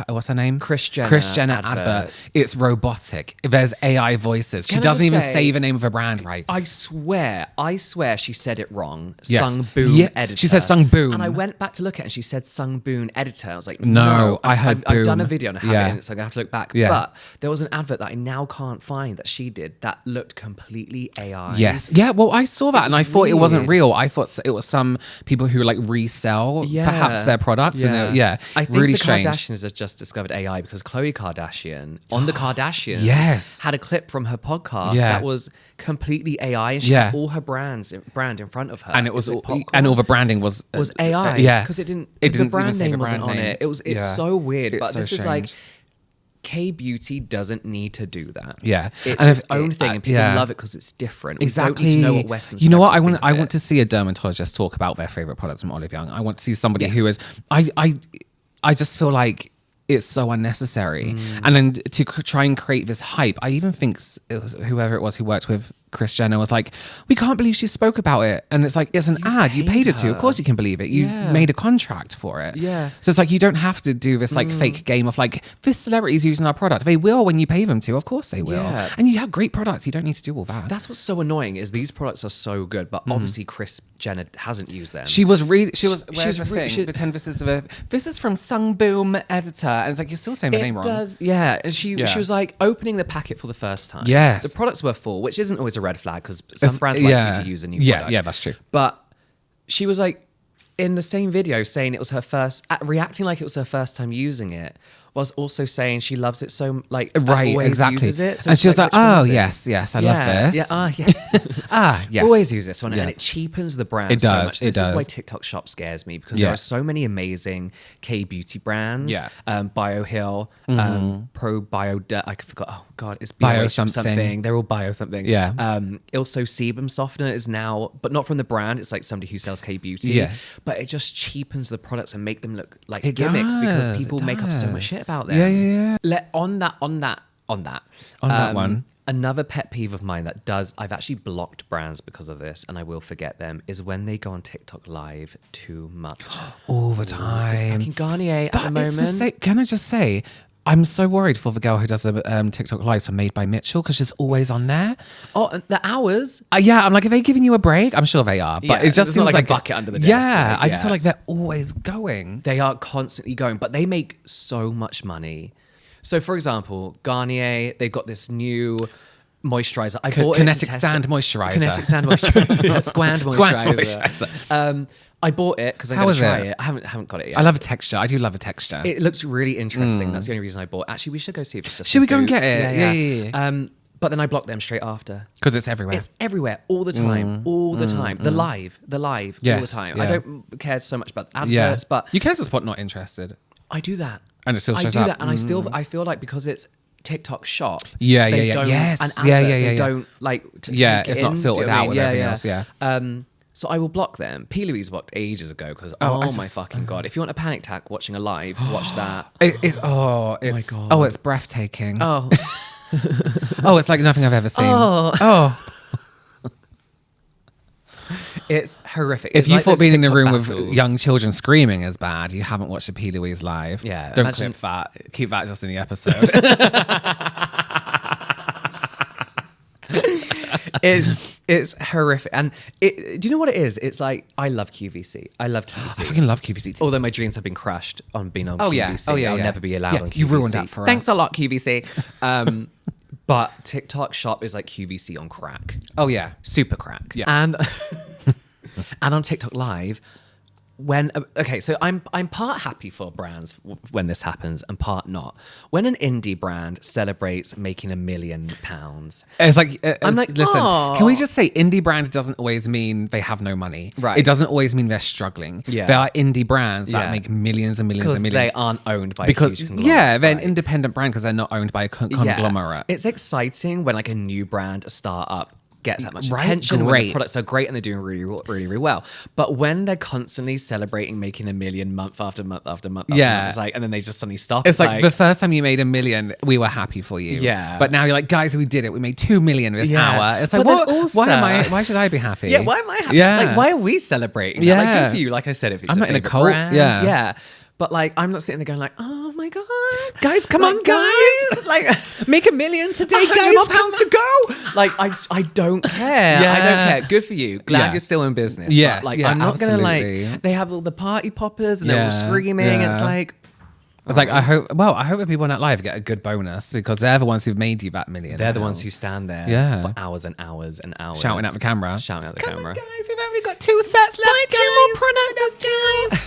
S2: what's her name?
S1: Kris Jenner
S2: advert.
S1: adverts.
S2: It's robotic. There's AI voices. She
S1: Can I
S2: doesn't
S1: just
S2: even
S1: say-
S2: say the name of a brand right.
S1: I swear she said it wrong.
S2: Yes.
S1: Sung Boon
S2: Yeah,
S1: editor.
S2: she said Sung Boon.
S1: And I went back to look at it and she said Sung Boon editor. I was like,
S2: No, I heard
S1: I've done a
S2: Boon.
S1: video and I have
S2: Yeah.
S1: it in it, so I'm going to have to look back.
S2: Yeah.
S1: But there was an advert that I now can't find that she did that looked completely AI.
S2: Yes. Yeah, well, I saw that and I thought it wasn't
S1: weird.
S2: real. I thought it was some people who like resell perhaps their products. And
S1: I think
S2: really
S1: the
S2: strange.
S1: Kardashians have just discovered AI because Khloe Kardashian on the Kardashians
S2: Yes.
S1: had a clip from her podcast
S2: Yeah.
S1: that was completely AI and she
S2: Yeah.
S1: had all her brand in front of her.
S2: And it was
S1: like popcorn.
S2: and all the branding was
S1: AI.
S2: yeah.
S1: Because it didn't
S2: It
S1: the
S2: didn't
S1: brand
S2: even say
S1: name
S2: the
S1: wasn't
S2: brand
S1: on
S2: name.
S1: it. It's
S2: Yeah.
S1: so weird.
S2: It's
S1: But
S2: so
S1: this is like
S2: strange.
S1: K-beauty doesn't need to do that.
S2: Yeah.
S1: It's
S2: And
S1: its
S2: if-
S1: own thing and people
S2: yeah.
S1: love it because it's different.
S2: Exactly.
S1: We don't need to know what Western
S2: You know what? I
S1: celebrities
S2: want
S1: think of it.
S2: to see a dermatologist talk about their favorite products from Olive Young. I want to see somebody
S1: Yes.
S2: who is I just feel like it's so unnecessary.
S1: Mm.
S2: And then to try and create this hype, I even think it was whoever it was who worked with Kris Jenner was like, we can't believe she spoke about it. And it's like, it's an ad. You paid her to. Of course you can believe it. You
S1: Yeah.
S2: made a contract for it.
S1: Yeah.
S2: So it's like, you don't have to do this like fake game of like, this celebrity's using our product. They will when you pay them to. Of course they will.
S1: Yeah.
S2: And you have great products. You don't need to do all that.
S1: That's what's so annoying is these products are so good, but obviously Kris Jenner hasn't used them.
S2: She was really. She was.
S1: She's
S2: Where's the
S1: re-
S2: thing?
S1: she-
S2: Pretend this is from Sung Boom editor, and it's like you're still saying the name wrong.
S1: does, yeah. And she
S2: Yeah.
S1: was like opening the packet for the first time.
S2: Yes.
S1: the products were full, which isn't always a red flag because some brands like you to use a new product.
S2: Yeah, that's true.
S1: But she was like in the same video saying it was her first, reacting like it was her first time using it, was also saying she loves it so like
S2: Right,
S1: always
S2: exactly.
S1: uses it. So
S2: And
S1: it's
S2: she was like,
S1: which one
S2: "Oh
S1: is it?"
S2: yes, I love this."
S1: Yeah, yes.
S2: Yes.
S1: Always use this one,
S2: Yeah.
S1: and it cheapens the brand
S2: It
S1: so
S2: does,
S1: much.
S2: it
S1: This is why
S2: does.
S1: TikTok Shop scares me because
S2: Yeah.
S1: there are so many amazing K-beauty brands.
S2: Yeah.
S1: BioHill, Pro Bio. I forgot. Oh God, it's
S2: Bio
S1: Bio
S2: something.
S1: something. They're all Bio something.
S2: Yeah.
S1: Also, sebum softener is now, but not from the brand. It's like somebody who sells K-beauty.
S2: Yeah.
S1: But it just cheapens the products and make them look like
S2: It
S1: gimmicks because
S2: does,
S1: people
S2: it
S1: make up so much
S2: does.
S1: shit about them.
S2: Yeah.
S1: On that
S2: one.
S1: Another pet peeve of mine I've actually blocked brands because of this, and I will forget them, is when they go on TikTok live too much.
S2: All the time.
S1: Fucking Garnier
S2: But
S1: at the
S2: it's the
S1: moment.
S2: same. Can I just say? I'm so worried for the girl who does the TikTok lives are made by Mitchell because she's always on there.
S1: Oh, and the hours.
S2: Yeah, I'm like, are they giving you a break? I'm sure they are, but
S1: Yeah,
S2: it just
S1: there's
S2: seems
S1: not like a
S2: like
S1: bucket under the desk,
S2: Yeah,
S1: like,
S2: I just
S1: yeah.
S2: feel like they're always going.
S1: They are constantly going, but they make so much money. So, for example, Garnier, they've got this new moisturizer. I bought
S2: Kinetic
S1: it to test
S2: Sand
S1: it.
S2: Moisturizer.
S1: Kinetic Sand moisturizer. Yeah, Squand
S2: Squand
S1: moisturizer. I bought it because I'm
S2: How
S1: going
S2: is
S1: to try
S2: it?
S1: it. I haven't got it yet.
S2: I love a texture. I do love a texture.
S1: It looks really interesting. That's the only reason I bought. Actually, we should go see if it's just.
S2: Should
S1: in
S2: we go and
S1: Boots.
S2: get it? Yeah.
S1: But then I blocked them straight after.
S2: Because it's everywhere.
S1: It's everywhere, all the time, all the time. The live, all
S2: Yes,
S1: the time.
S2: yeah.
S1: I don't care so much about adverts,
S2: yeah,
S1: but
S2: you can just put not interested.
S1: I do that.
S2: And it still
S1: I
S2: shows
S1: do
S2: up.
S1: that, and I feel like because it's TikTok Shop.
S2: Yeah,
S1: they
S2: yeah.
S1: don't-
S2: Yes.
S1: And
S2: Yeah,
S1: adverts,
S2: yeah.
S1: They don't like.
S2: Yeah,
S1: take it
S2: it's not
S1: in,
S2: filtered
S1: do you know what I
S2: out
S1: mean?
S2: with everything else, yeah.
S1: So I will block them. P. Louise blocked ages ago because
S2: Oh, I
S1: my
S2: just-
S1: fucking god! If you want a panic attack watching a live, watch that.
S2: It's
S1: God.
S2: oh, it's breathtaking.
S1: Oh,
S2: Oh, it's like nothing I've ever seen. Oh.
S1: it's horrific.
S2: If
S1: It's
S2: you
S1: like
S2: thought
S1: those
S2: being in the
S1: TikTok
S2: room
S1: battles.
S2: with young children screaming is bad, you haven't watched a P. Louise live.
S1: Yeah,
S2: Don't
S1: imagine-
S2: clip that. Keep that just in the episode.
S1: It's horrific, and do you know what it is? It's like I love QVC. I love QVC.
S2: I fucking love QVC.
S1: Although my dreams have been crushed on being on
S2: Oh,
S1: QVC.
S2: yeah. Oh, yeah,
S1: I'll
S2: yeah.
S1: never be allowed
S2: Yeah,
S1: on QVC.
S2: you ruined that for us.
S1: Thanks a lot, QVC. But TikTok Shop is like QVC on crack.
S2: Oh yeah.
S1: Super crack.
S2: Yeah.
S1: And and on TikTok Live, so I'm part happy for brands when this happens and part not. When an indie brand celebrates making £1 million,
S2: It's like
S1: I'm like,
S2: listen,
S1: "Aw."
S2: can we just say indie brand doesn't always mean they have no money.
S1: Right.
S2: It doesn't always mean they're struggling.
S1: Yeah.
S2: There are indie brands that
S1: Yeah.
S2: make millions and millions
S1: because
S2: and millions.
S1: they aren't owned by a
S2: because
S1: huge conglomerate.
S2: yeah, they're an
S1: right?
S2: independent brand because they're not owned by a conglomerate.
S1: It's exciting when like a new brand, a startup, gets that much
S2: Right?
S1: attention when
S2: Great.
S1: the products are great and they're doing really, really, really well. But when they're constantly celebrating making $1 million month after month after month, after
S2: Yeah.
S1: month, it's like, and then they just suddenly stop.
S2: It's like the first time you made $1 million, we were happy for you.
S1: Yeah.
S2: But now you're like, guys, we did it. We made $2 million this
S1: Yeah.
S2: hour. It's like,
S1: But then
S2: what?
S1: also-
S2: Why should I be happy?
S1: yeah, why am I happy?
S2: Yeah.
S1: Like, why are we celebrating?
S2: Yeah.
S1: Like, good for you. Like I said, if it's
S2: I'm
S1: your
S2: not in a
S1: favorite
S2: cult.
S1: brand,
S2: Yeah.
S1: yeah. But like, I'm not sitting there going like, oh my God.
S2: Guys, come
S1: Like,
S2: on, guys.
S1: Like,
S2: Make £1 million today,
S1: £100
S2: guys.
S1: more pounds to go. Like, I don't care.
S2: Yeah.
S1: I don't care. Good for you. Glad
S2: Yeah.
S1: you're still in business.
S2: Yes,
S1: But like,
S2: yeah,
S1: I'm not going to
S2: absolutely.
S1: like, they have all the party poppers and they're all
S2: Yeah,
S1: screaming. And it's
S2: yeah.
S1: like,
S2: It's like, I hope the people in that live get a good bonus because they're the ones who've made you that £1 million.
S1: they're the ones who stand there
S2: Yeah.
S1: for hours and hours and hours.
S2: shouting at the camera.
S1: Shouting at the
S2: Come
S1: camera.
S2: on, guys, we've only got 2 sets left. Buy 2 more products, guys.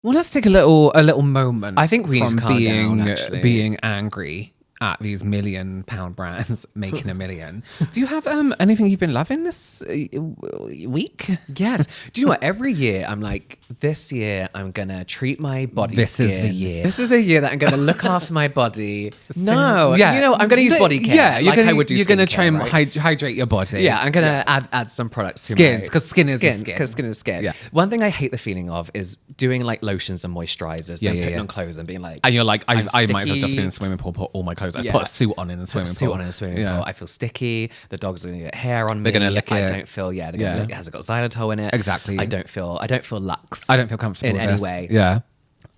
S2: Well, let's take a little moment.
S1: I think we need
S2: from
S1: to calm down, actually.
S2: being angry at these £1 million brands making $1 million. Do you have anything you've been loving this week?
S1: Yes. Do you know what? Every year I'm like, this year I'm going to treat my body
S2: This is the
S1: skin.
S2: year.
S1: This is the year that I'm going to look after my body. No.
S2: Yeah.
S1: You know, I'm going to use body care.
S2: Yeah,
S1: like I would do
S2: you're going to try and
S1: right?
S2: hydrate your body.
S1: Yeah, I'm going to add some products to
S2: Skins,
S1: my
S2: 'cause skin is skin.
S1: Because skin is skin.
S2: Yeah.
S1: One thing I hate the feeling of is doing like lotions and moisturizers, then putting on clothes and being like,
S2: And you're like, I
S1: I'm
S2: might as well just
S1: sticky.
S2: be in the swimming pool, put all my clothes. I
S1: Yeah.
S2: put a suit on in the swimming
S1: suit
S2: pool.
S1: on in a swimming
S2: Yeah.
S1: pool. I feel sticky. The dog's gonna get hair on me.
S2: They're gonna lick
S1: I
S2: it.
S1: don't feel. Yeah, they're gonna
S2: Yeah.
S1: lick it. Has it got xylitol in it?
S2: Exactly.
S1: I don't feel luxe.
S2: I don't feel comfortable
S1: in
S2: with
S1: any
S2: this.
S1: way.
S2: Yeah.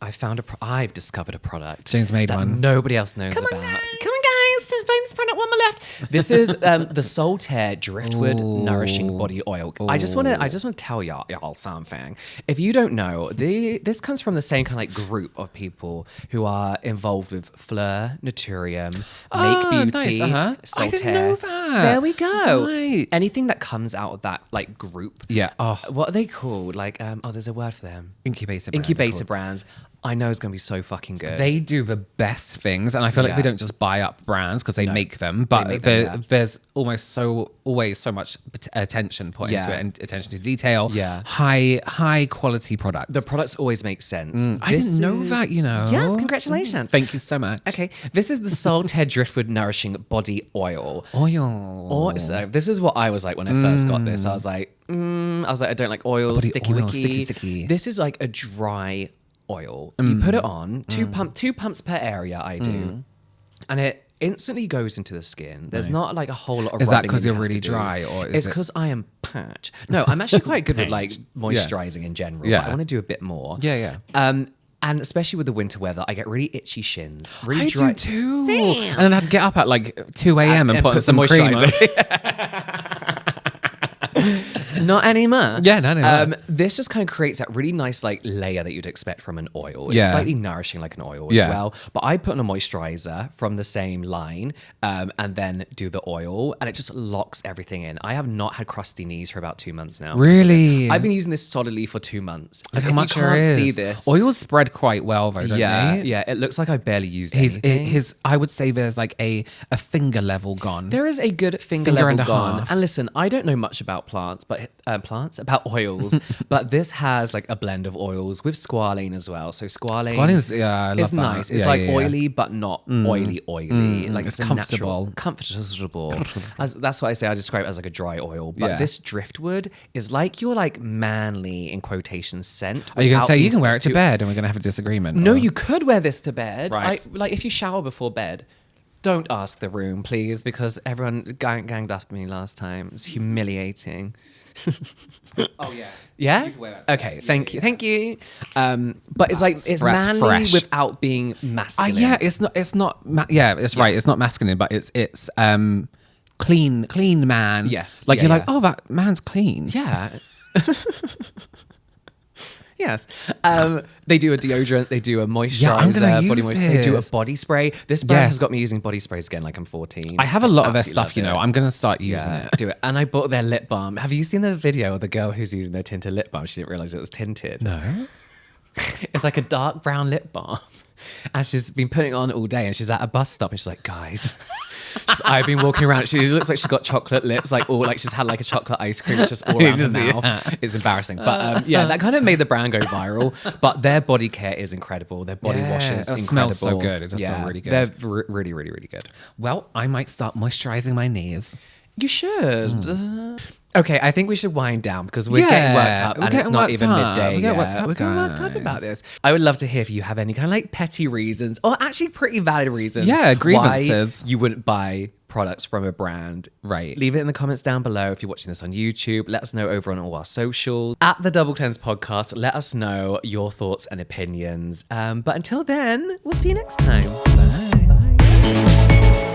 S1: I've discovered a product.
S2: Jane's made
S1: that
S2: one.
S1: Nobody else knows about.
S2: Come on, guys. Find this product, one more left.
S1: This is the Saltair Driftwood Nourishing Body Oil. I just want to tell y'all something. If you don't know, this comes from the same kind of like group of people who are involved with Fleur, Naturium, Make Beauty,
S2: nice, uh-huh.
S1: Saltair.
S2: I didn't know that.
S1: There we go.
S2: Right.
S1: Anything that comes out of that like group.
S2: Yeah. Oh.
S1: What are they called? Like there's a word for them.
S2: Incubator
S1: brands. I know it's going to be so fucking good.
S2: They do the best things, and I feel like we
S1: Yeah.
S2: don't just buy up brands because they make them, but
S1: make them, yeah.
S2: there's always so much attention put into
S1: Yeah.
S2: it and attention to detail.
S1: Yeah.
S2: high quality products.
S1: The products always make sense.
S2: I didn't know that, you know.
S1: Yes, congratulations.
S2: Thank you so much.
S1: Okay, this is the Saltair Driftwood Nourishing Body Oil.
S2: Oil.
S1: So this is what I was like when I first got this. I was like, I don't like oil,
S2: Body
S1: sticky
S2: oil,
S1: wicky.
S2: sticky.
S1: This is like a dry oil. You put it on, two pumps per area I do. And it instantly goes into the skin. There's not like a whole lot of
S2: Is that
S1: rubbing
S2: 'cause
S1: you
S2: you're
S1: have
S2: really
S1: to do.
S2: dry, or is
S1: it's
S2: it-
S1: because I am patch. No, I'm actually quite good with like moisturizing in general.
S2: Yeah.
S1: But I want to do a bit more.
S2: Yeah.
S1: And especially with the winter weather, I get really itchy shins. Really
S2: I
S1: dry.
S2: do too.
S1: Same.
S2: And then I have to get up at like 2 a.m. and put some cream on.
S1: Not anymore.
S2: Yeah, not anymore.
S1: This just kind of creates that really nice like layer that you'd expect from an oil. It's
S2: Yeah.
S1: slightly nourishing like an oil
S2: Yeah.
S1: as well. But I put on a moisturizer from the same line and then do the oil, and it just locks everything in. I have not had crusty knees for about 2 months now.
S2: Really?
S1: I've been using this solidly for 2 months.
S2: Look how
S1: If
S2: much
S1: you
S2: there
S1: can't
S2: is.
S1: see this.
S2: Oils spread quite well though, don't
S1: Yeah,
S2: they?
S1: yeah. It looks like I barely used
S2: His
S1: anything.
S2: I would say there's like a finger level gone.
S1: There is a good finger
S2: Finger
S1: level
S2: and a
S1: gone.
S2: half.
S1: And listen, I don't know much about about oils, but this has like a blend of oils with squalane as well. So
S2: Squalane's, yeah, I love
S1: it's
S2: that.
S1: nice. It's
S2: Yeah,
S1: like
S2: yeah, yeah.
S1: oily, but not oily. Like
S2: It's
S1: a
S2: comfortable.
S1: comfortable. That's what I say. I describe it as like a dry oil. But
S2: Yeah.
S1: this driftwood is like your like manly in quotation scent.
S2: Are you going to
S1: without
S2: say you
S1: being
S2: can wear it to
S1: too-
S2: bed and we're going to have a disagreement?
S1: No,
S2: or-
S1: you could wear this to bed.
S2: Right.
S1: Like if you shower before bed, don't ask the room, please, because everyone ganged up on me last time. It's humiliating.
S2: Oh, yeah.
S1: Yeah.
S2: You can wear that to
S1: Okay.
S2: bed.
S1: Thank you. Thank you. But it's like it's
S2: That's
S1: manly
S2: fresh.
S1: without being masculine.
S2: Yeah, it's not. Yeah, it's right. It's not masculine, but it's clean man.
S1: Yes.
S2: Like
S1: Yeah,
S2: you're like,
S1: yeah.
S2: oh, that man's clean.
S1: Yeah. Yes. They do a deodorant. They do a moisturizer.
S2: Yeah, I'm gonna
S1: body
S2: use
S1: They do a
S2: this.
S1: body spray. This brand
S2: Yes.
S1: has got me using body sprays again like I'm 14.
S2: I have a lot of their
S1: Absolutely
S2: stuff,
S1: love
S2: you know.
S1: it.
S2: I'm going to start using
S1: Yeah,
S2: it.
S1: do it. And I bought their lip balm. Have you seen the video of the girl who's using their tinted lip balm? She didn't realize it was tinted.
S2: No.
S1: It's like a dark brown lip balm. And she's been putting it on all day, and she's at a bus stop and she's like, guys, I've been walking around. She looks like she's got chocolate lips, like all like she's had like a chocolate ice cream. It's just all around her mouth. It's embarrassing. But yeah, that kind of made the brand go viral. But their body care is incredible. Their body
S2: Yeah,
S1: wash is
S2: it
S1: incredible.
S2: smells so good. It does smell really good.
S1: They're really, really, really good.
S2: Well, I might start moisturizing my knees.
S1: You should. Okay, I think we should wind down because we're getting worked up
S2: we're
S1: and it's
S2: getting
S1: not
S2: worked
S1: even
S2: up.
S1: midday
S2: We're getting
S1: yet.
S2: worked up,
S1: We're getting worked up about
S2: guys.
S1: this. I would love to hear if you have any kind of like petty reasons or actually pretty valid reasons.
S2: Yeah, grievances.
S1: why you wouldn't buy products from a brand,
S2: Right.
S1: leave it in the comments down below. If you're watching this on YouTube, let us know over on all our socials. At the Double Cleanse Podcast, let us know your thoughts and opinions. But until then, we'll see you next time.
S2: Bye.
S1: Bye.